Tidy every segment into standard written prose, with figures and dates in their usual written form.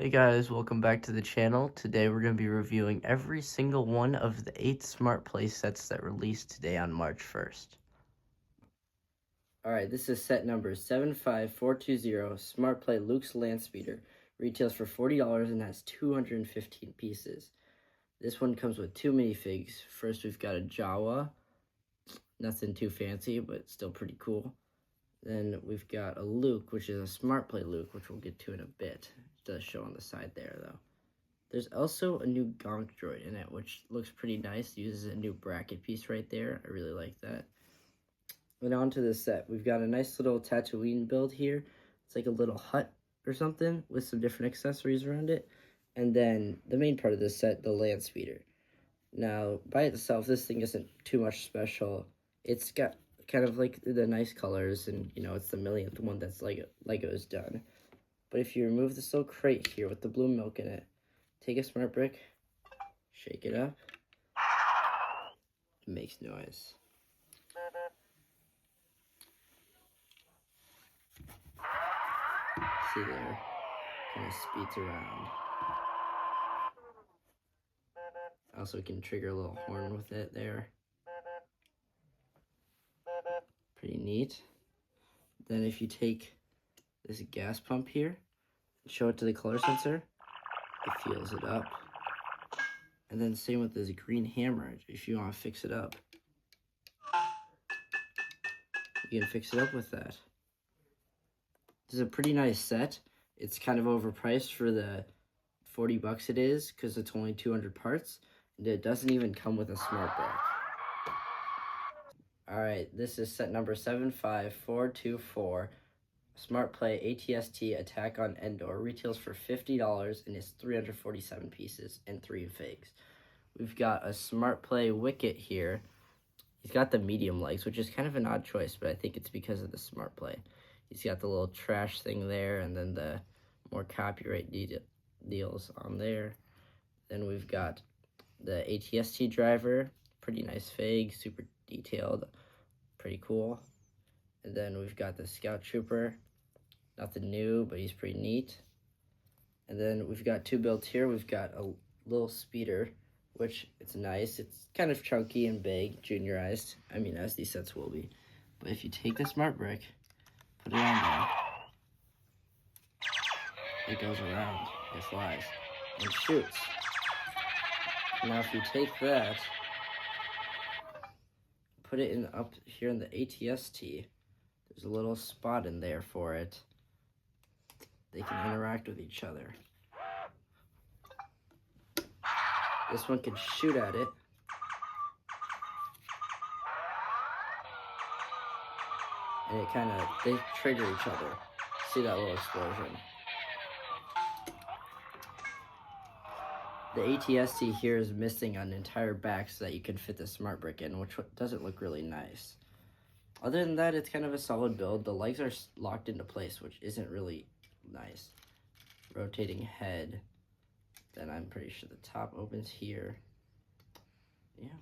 Hey guys, welcome back to the channel. Today we're going to be reviewing every single one of the 8 Smart Play sets that released today on March 1st. Alright, this is set number 75420, Smart Play Luke's Land Speeder. Retails for $40 and has 215 pieces. This one comes with 2 minifigs. First we've got a Jawa. Nothing too fancy, but still pretty cool. Then we've got a Luke, which is a Smart Play Luke, which we'll get to in a bit. It does show on the side there, though. There's also a new Gonk droid in it, which looks pretty nice. It uses a new bracket piece right there. I really like that. And on to the set. We've got a nice little Tatooine build here. It's like a little hut or something with some different accessories around it. And then the main part of this set, the Land Speeder. Now, by itself, this thing isn't too much special. It's got kind of like the nice colors, and you know, it's the millionth one that's Lego's done. But if you remove this little crate here with the blue milk in it, take a Smart Brick, shake it up, it makes noise. See there, kind of speeds around. Also can trigger a little horn with it there. Pretty neat. Then if you take this gas pump here, and show it to the color sensor, it fuels it up. And then same with this green hammer, if you want to fix it up. You can fix it up with that. This is a pretty nice set. It's kind of overpriced for the 40 bucks it is, because it's only 200 parts, and it doesn't even come with a Smart Brick. Alright, this is set number 75424, Smart Play ATST Attack on Endor. Retails for $50 and is 347 pieces and 3 figs. We've got a Smart Play Wicket here. He's got the medium legs, which is kind of an odd choice, but I think it's because of the Smart Play. He's got the little trash thing there, and then the more copyright deals on there. Then we've got the ATST driver, pretty nice fig, super detailed, pretty cool. And then we've got the Scout Trooper, nothing new, but he's pretty neat. And then we've got 2 builds here. We've got a little speeder, which it's nice. It's kind of chunky and big, juniorized. I mean, as these sets will be. But if you take the Smart Brick, put it on there, it goes around, it flies, and shoots. Now if you take that, put it in up here in the ATST, there's a little spot in there for it. They can interact with each other. This one can shoot at it. And they trigger each other. See that little explosion. The ATST here is missing an entire back so that you can fit the Smart Brick in, which doesn't look really nice. Other than that, it's kind of a solid build. The legs are locked into place, which isn't really nice. Rotating head. Then I'm pretty sure the top opens here. Yeah.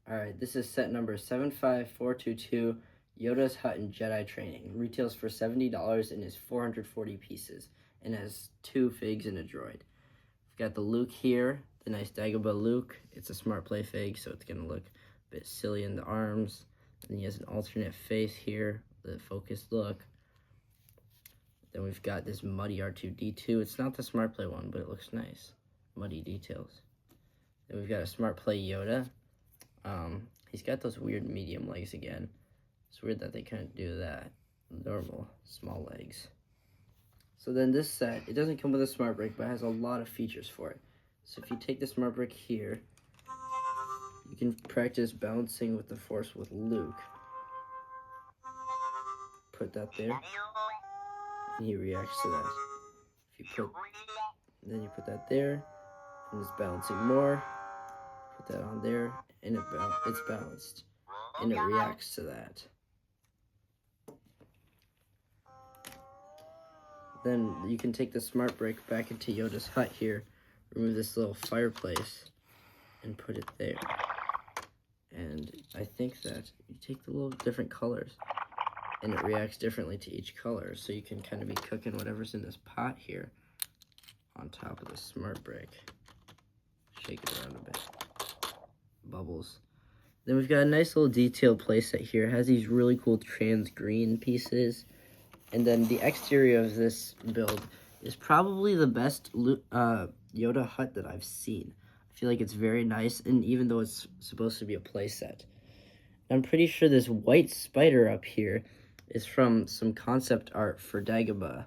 Alright, this is set number 75422, Yoda's Hut and Jedi Training. Retails for $70 and is 440 pieces, and has 2 figs and a droid. We've got the Luke here, the nice Dagobah Luke. It's a Smart Play fig, so it's going to look a bit silly in the arms. And he has an alternate face here, the focused look. Then we've got this muddy R2-D2. It's not the Smart Play one, but it looks nice. Muddy details. Then we've got a Smart Play Yoda. He's got those weird medium legs again. It's weird that they couldn't do that. Normal, small legs. So then this set, it doesn't come with a Smart Brick, but has a lot of features for it. So if you take the Smart Brick here, you can practice balancing with the Force with Luke. Put that there, and he reacts to that. Then you put that there, and it's balancing more. Put that on there, and it's balanced, and it reacts to that. Then you can take the Smart Brick back into Yoda's hut here, remove this little fireplace, and put it there. And I think that you take the little different colors, and it reacts differently to each color, so you can kind of be cooking whatever's in this pot here on on top of the smart brick. Shake it around a bit. Bubbles. Then we've got a nice little detailed playset here. It has these really cool trans green pieces. And then the exterior of this build is probably the best Yoda hut that I've seen. I feel like it's very nice, and even though it's supposed to be a playset. I'm pretty sure this white spider up here is from some concept art for Dagobah.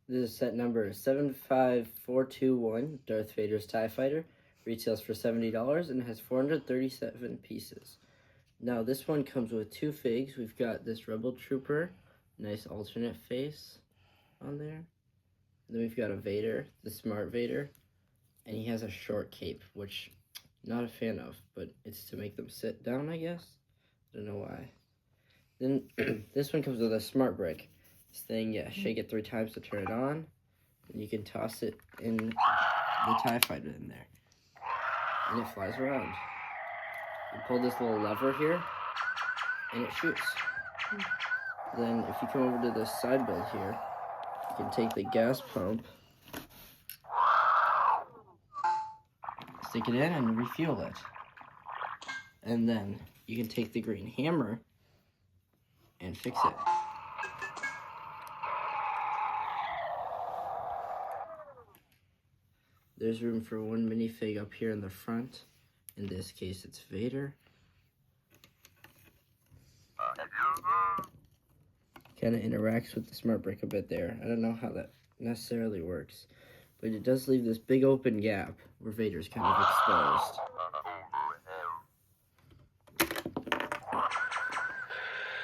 This is set number 75421, Darth Vader's TIE Fighter. Retails for $70 and has 437 pieces. Now this one comes with 2 figs. We've got this Rebel Trooper, nice alternate face on there. And then we've got a Vader, the Smart Vader, and he has a short cape, which I'm not a fan of, but it's to make them sit down, I guess. I don't know why. Then this one comes with a smart brick. This thing, yeah, shake it 3 times to turn it on, and you can toss it in the TIE Fighter in there. And it flies around. You pull this little lever here, and it shoots. Then if you come over to the side build here, you can take the gas pump, stick it in, and refuel it. And then you can take the green hammer and fix it. There's room for 1 minifig up here in the front. In this case, it's Vader. Kind of interacts with the smart brick a bit there. I don't know how that necessarily works, but it does leave this big open gap where Vader's kind of exposed.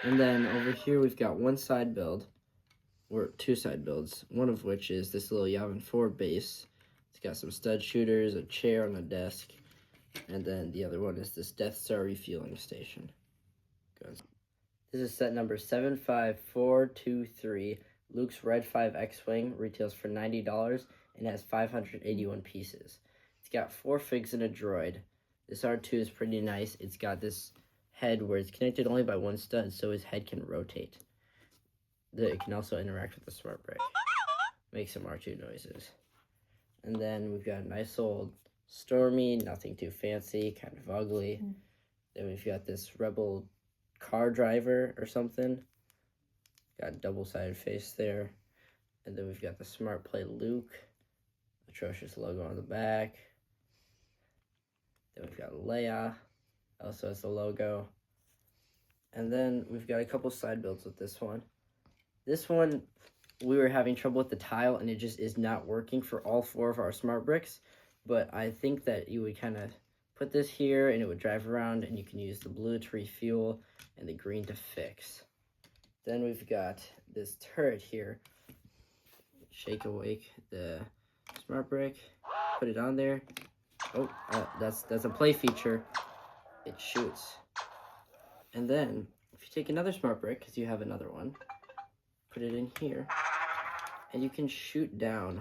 And then over here we've got 1 side build, or 2 side builds, one of which is this little Yavin 4 base. It's got some stud shooters, a chair on a desk, and then the other one is this Death Star refueling station. Good. This is set number 75423. Luke's Red 5 X-Wing retails for $90 and has 581 pieces. It's got 4 figs and a droid. This R2 is pretty nice. It's got this head where it's connected only by 1 stud, so his head can rotate. It can also interact with the smart brick. Make some R2 noises. And then we've got a nice old Stormy, nothing too fancy, kind of ugly. Then we've got this Rebel car driver or something. Got a double-sided face there. And then we've got the Smart Play Luke. Atrocious logo on the back. Then we've got Leia. Also has the logo. And then we've got a couple side builds with this one. This one, we were having trouble with the tile, and it just is not working for all 4 of our smart bricks. But I think that you would kind of put this here, and it would drive around, and you can use the blue to refuel and the green to fix. Then we've got this turret here. Shake awake the smart brick, put it on there. Oh, that's a play feature. It shoots. And then, if you take another smart brick, because you have another one, put it in here, and you can shoot down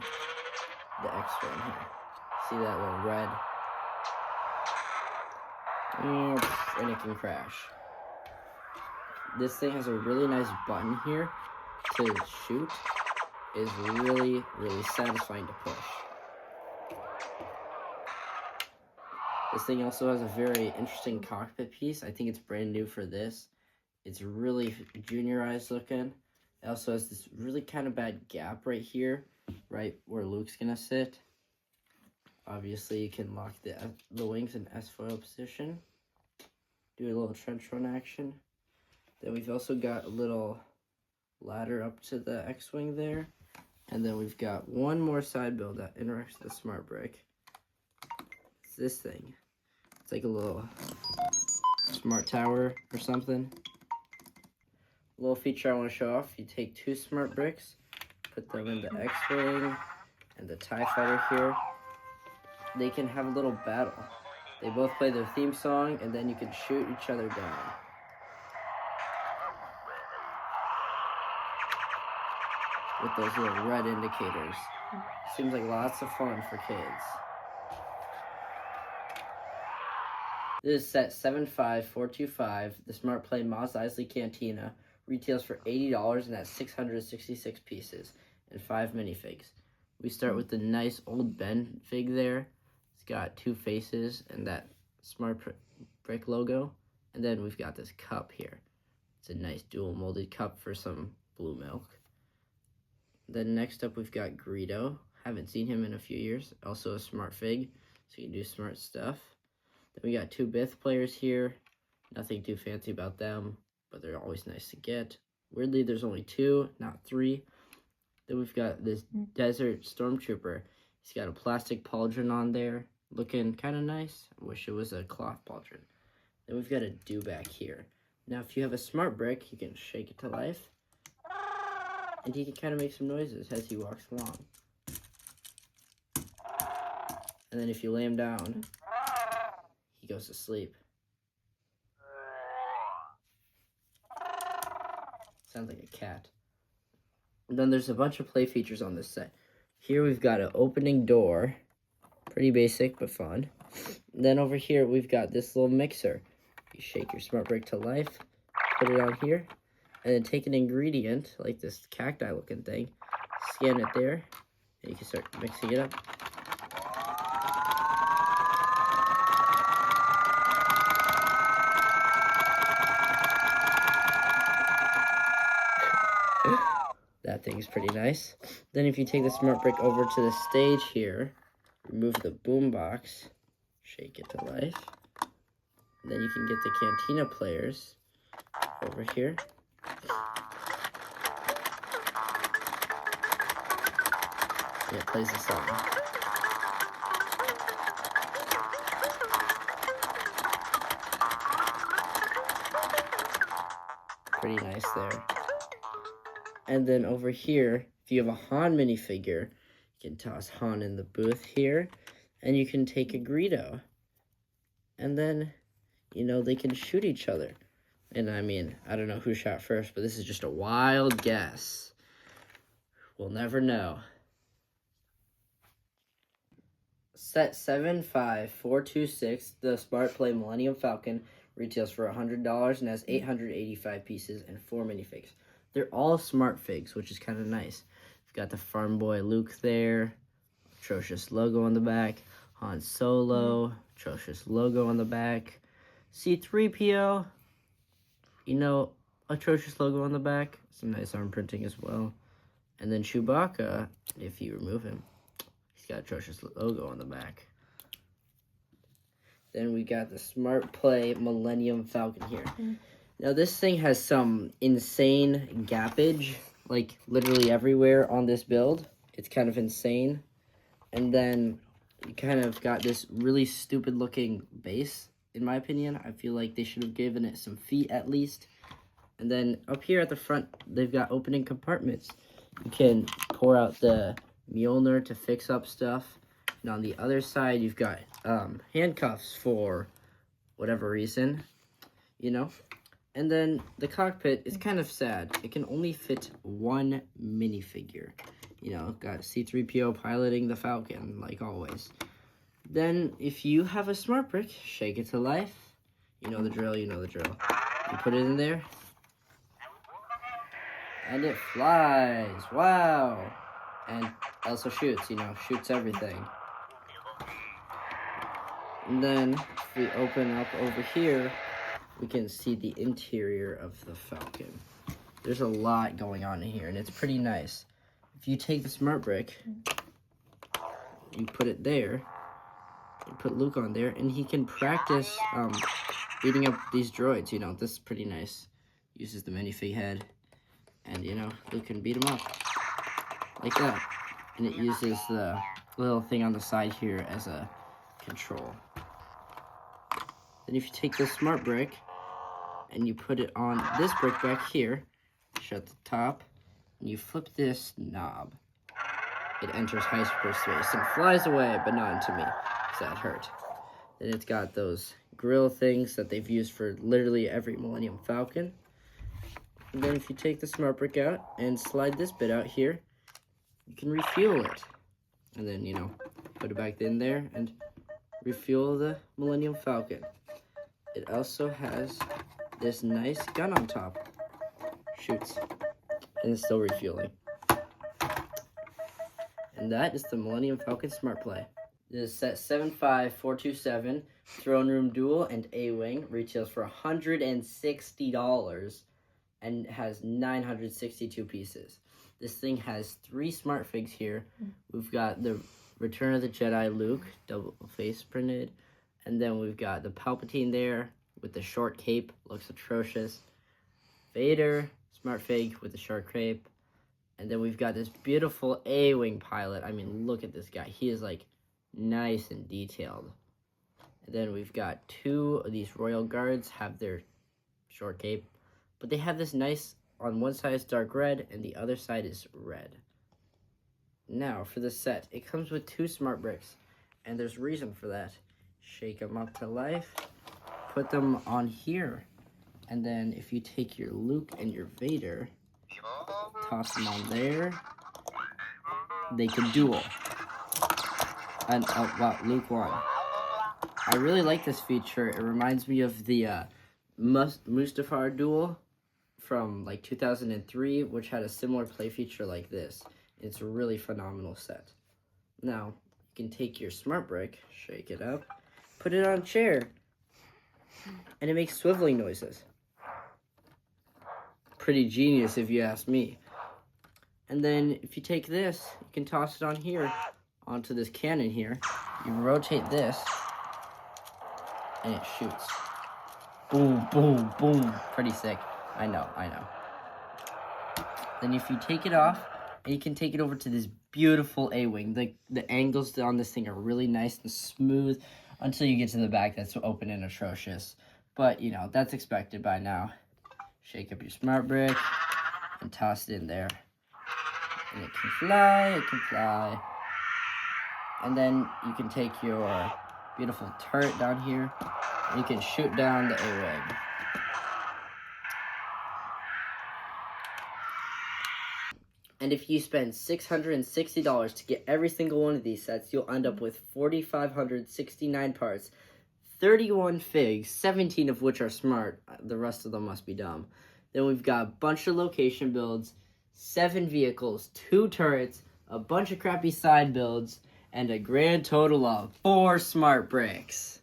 the X-Wing here. See that little red? And it can crash. This thing has a really nice button here to shoot. It's really, really satisfying to push. This thing also has a very interesting cockpit piece. I think it's brand new for this. It's really juniorized looking. It also has this really kind of bad gap right here, right where Luke's gonna sit. Obviously, you can lock the wings in S-foil position. Do a little trench run action. Then we've also got a little ladder up to the X-Wing there. And then we've got 1 more side build that interacts with the smart brick. It's this thing. It's like a little smart tower or something. A little feature I want to show off. You take 2 smart bricks, put them in the X-Wing and the TIE Fighter here. They can have a little battle. They both play their theme song, and then you can shoot each other down. With those little red indicators. Seems like lots of fun for kids. This is set 75425, the Smart Play Mos Eisley Cantina. Retails for $80 and has 666 pieces and 5 minifigs. We start with the nice old Ben fig there. It's got 2 faces and that Smart Brick logo. And then we've got this cup here. It's a nice dual molded cup for some blue milk. Then next up we've got Greedo. Haven't seen him in a few years. Also a smart fig, so you can do smart stuff. Then we got 2 Bith players here. Nothing too fancy about them, but they're always nice to get. Weirdly, there's only 2, not 3. Then we've got this Desert Stormtrooper. He's got a plastic pauldron on there, looking kind of nice. I wish it was a cloth pauldron. Then we've got a Dewback here. Now, if you have a smart brick, you can shake it to life, and he can kind of make some noises as he walks along. And then if you lay him down, he goes to sleep. Sounds like a cat. And then there's a bunch of play features on this set. Here we've got an opening door. Pretty basic, but fun. And then over here, we've got this little mixer. You shake your smart brick to life, put it on here, and then take an ingredient, like this cacti looking thing, scan it there, and you can start mixing it up. That thing's pretty nice. Then if you take the smart brick over to the stage here, remove the boombox, shake it to life. Then you can get the Cantina players over here. Yeah, it plays the song. Pretty nice there. And then over here, if you have a Han minifigure, you can toss Han in the booth here, and you can take a Greedo. And then, you know, they can shoot each other. And I mean, I don't know who shot first, but this is just a wild guess. We'll never know. Set 75426, the Smart Play Millennium Falcon, retails for $100 and has 885 pieces and 4 minifigs. They're all smart figs, which is kind of nice. We've got the Farm Boy Luke there, atrocious logo on the back, Han Solo, atrocious logo on the back, C-3PO, you know, atrocious logo on the back, some nice arm printing as well. And then Chewbacca, if you remove him, he's got atrocious logo on the back. Then we got the Smart Play Millennium Falcon here. Now this thing has some insane gappage, like literally everywhere on this build. It's kind of insane. And then you kind of got this really stupid looking base, in my opinion. I feel like they should have given it some feet at least. And then up here at the front, they've got opening compartments. You can pour out the Mjolnir to fix up stuff. And on the other side, you've got handcuffs for whatever reason, you know. And then the cockpit is kind of sad. It can only fit 1 minifigure. You know, got C-3PO piloting the Falcon, like always. Then, if you have a smart brick, shake it to life. You know the drill, you know the drill. You put it in there. And it flies. Wow. And also shoots, you know, shoots everything. And then, if we open up over here, we can see the interior of the Falcon. There's a lot going on in here, and it's pretty nice. If you take the smart brick, you put it there, you put Luke on there, and he can practice beating up these droids. You know, this is pretty nice. Uses the minifig head, and, you know, Luke can beat him up like that. And it uses the little thing on the side here as a control. Then if you take the smart brick and you put it on this brick back here, shut the top, and you flip this knob, it enters hyperspace and flies away, but not into me, because that hurt. Then it's got those grill things that they've used for literally every Millennium Falcon. And then if you take the smart brick out and slide this bit out here, you can refuel it. And then, you know, put it back in there and refuel the Millennium Falcon. It also has this nice gun on top. Shoots. And it's still refueling. And And that is the Millennium Falcon Smart Play. This is set 75427, Throne Room Duel and A-Wing, retails for $160 and has 962 pieces. This thing has 3 smart figs here. We've got the Return of the Jedi Luke, double face printed, and then we've got the Palpatine there with the short cape, looks atrocious. Vader, smart fig with the short cape. And then we've got this beautiful A-Wing pilot. I mean, look at this guy. He is like nice and detailed. And then we've got 2 of these Royal Guards have their short cape. But they have this nice, on one side is dark red and the other side is red. Now for the set, it comes with 2 smart bricks. And there's reason for that. Shake them up to life. Put them on here. And then if you take your Luke and your Vader, toss them on there, they can duel. And wow, Luke won. I really like this feature. It reminds me of the Mustafar duel from like 2003, which had a similar play feature like this. It's a really phenomenal set. Now, you can take your smart brick, shake it up, put it on a chair, and it makes swiveling noises. Pretty genius if you ask me. And then if you take this, you can toss it on here, onto this cannon here. You rotate this, and it shoots. Boom, boom, boom. Pretty sick. I know. Then if you take it off, and you can take it over to this beautiful A-Wing. The angles on this thing are really nice and smooth until you get to the back that's open and atrocious. But, you know, that's expected by now. Shake up your smart brick and toss it in there. And it can fly, And then you can take your beautiful turret down here, and you can shoot down the A-Wing. And if you spend $660 to get every single one of these sets, you'll end up with 4,569 parts, 31 figs, 17 of which are smart. The rest of them must be dumb. Then we've got a bunch of location builds, 7 vehicles, 2 turrets, a bunch of crappy side builds, and a grand total of 4 smart bricks.